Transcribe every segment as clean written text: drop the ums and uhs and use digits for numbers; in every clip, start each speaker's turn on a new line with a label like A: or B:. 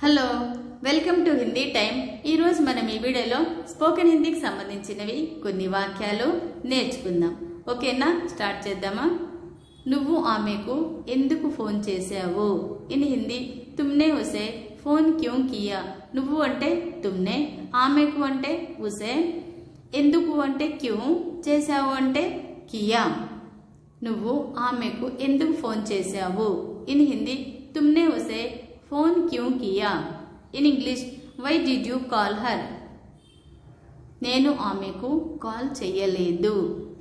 A: Hello welcome to Hindi time. ఈ రోజు మనం ఈ వీడియోలో స్పోకెన్ హిందీకి సంబంధించినవి కొన్ని వాక్యాలు నేర్చుకుందాం। ఓకేనా, స్టార్ట్ చేద్దామా। నువ్వు ఆమెకు ఎందుకు ఫోన్ చేశావు? ఇన్ హిందీ तुमने उसे फोन क्यों किया। నువ్వు అంటే तुमने, ఆమెకు అంటే उसे, ఎందుకు అంటే क्यों, చేశావు అంటే किया। నువ్వు ఆమెకు ఎందుకు ఫోన్ చేశావు? ఇన్ హిందీ तुमने उसे फोन क्यों किया। In English why did you call her. నేను ఆమెకు కాల్ చెయ్యలేదు।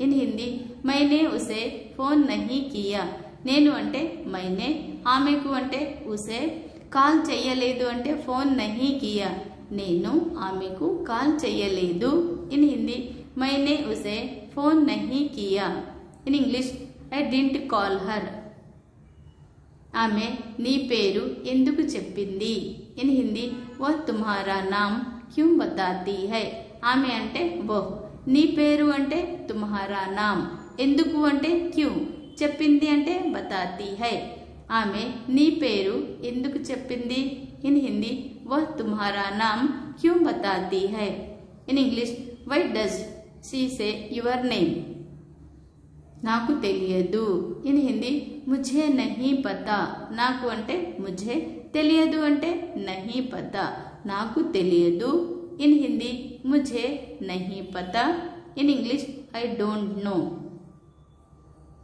A: ఇన్ హిందీ मैंने उसे फोन नहीं किया। నేను అంటే मैंने, ఆమెకు అంటే उसे, కాల్ చెయ్యలేదు అంటే ఫోన్ नहीं किया। నేను ఆమెకు కాల్ చెయ్యలేదు। ఇన్ హిందీ मैंने उसे फोन नहीं किया। In English I didn't call her. ఆమె నీ పేరు ఎందుకు చెప్పింది? ఇన్ హిందీ వह तुम्हारा नाम क्यों बताती है। ఆమె అంటే वो, నీ పేరు అంటే तुम्हारा नाम, ఎందుకు అంటే क्यों, చెప్పింది అంటే बताती है। ఆమె నీ పేరు ఎందుకు చెప్పింది? ఇన్ హిందీ वह तुम्हारा नाम क्यों बताती है। In English why does she say your name. నాకు తెలియదు। ఇన్ హిందీ ముझे नहीं पता। నాకు అంటే ముझे, తెలియదు అంటే नहीं पता, నాకు తెలియదు। ఇన్ హిందీ ముझे नहीं पता। In English I don't know.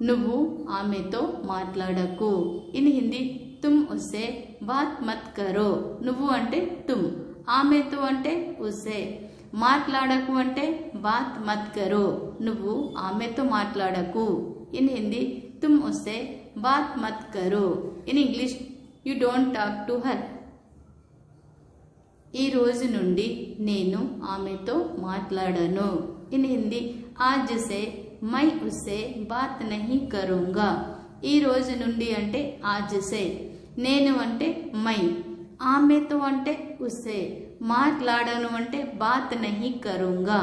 A: నువ్వు ఆమెతో మాట్లాడకు। ఇన్ హిందీ तुम उससे बात मत करो। నువ్వు అంటే तुम, ఆమెతో అంటే उसे, మాట్లాడకు అంటే బాత్ మత్ కరో, నువ్వు ఆమెతో మాట్లాడకు। ఇన్ హిందీ तुम उससे बात मत करो। In English you don't talk to her. ఈ రోజు నుండి నేను ఆమెతో మాట్లాడను। ఇన్ హిందీ आज से मैं उससे बात नहीं करूँगा। ఈ రోజు నుండి అంటే आज से, నేను అంటే मैं, ఆమెతో అంటే उसे, మాట్లాడను అంటే బాత్ నహీ కరూంగా।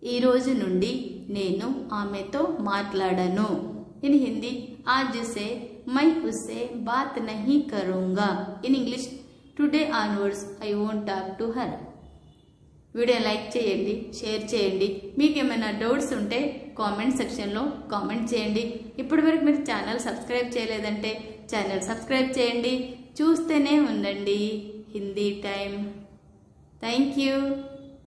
A: ఈ రోజు నుండి నేను ఆమెతో మాట్లాడను। ఇన్ హిందీ आज से मैं उससे बात नहीं करूँगा। In English today onwards I won't talk to her. Video like చేయండి, షేర్ చేయండి। మీకు ఏమైనా డౌట్స్ ఉంటే కామెంట్ సెక్షన్లో కామెంట్ చేయండి। ఇప్పటి వరకు మీరు ఛానల్ సబ్స్క్రైబ్ చేయలేదంటే ఛానల్ సబ్స్క్రైబ్ చేయండి। చూస్తూనే ఉండండి హిందీ టైం। Thank you.